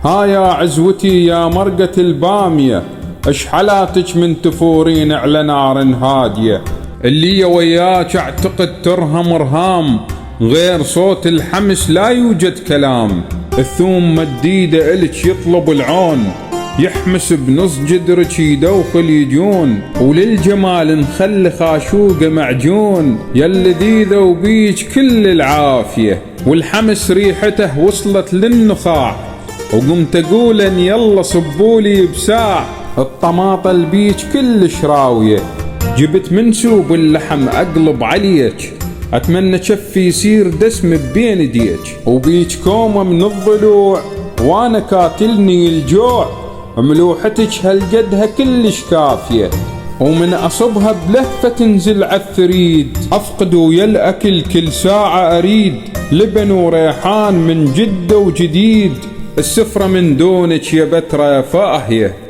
ها يا عزوتي يا مرقة البامية، اش حالاتك من تفورين على نار هادية؟ اللي وياك اعتقد ترهم رهام، غير صوت الحمس لا يوجد كلام. الثوم مديدة إلك يطلب العون، يحمس بنص جدرك يدوخل يجون، وللجمال نخلي خاشوقه معجون. يا اللذيذة وبيج كل العافية، والحمس ريحته وصلت للنخاع، وقمت اقول ان يلا صبولي بساع. الطماطة البيج كلش راوية، جبت منسوب اللحم اقلب عليك، اتمنى شفي يصير دسم بين ايديك، وبيج كومة من الضلوع وانا كاتلني الجوع. ملوحتك هالقدها كلش كافية، ومن اصبها بلهفة تنزل عالثريد، افقد ويا الاكل كل ساعة اريد، لبن وريحان من جدة وجديد. السفرة من دونك يا بترة يا فاهية.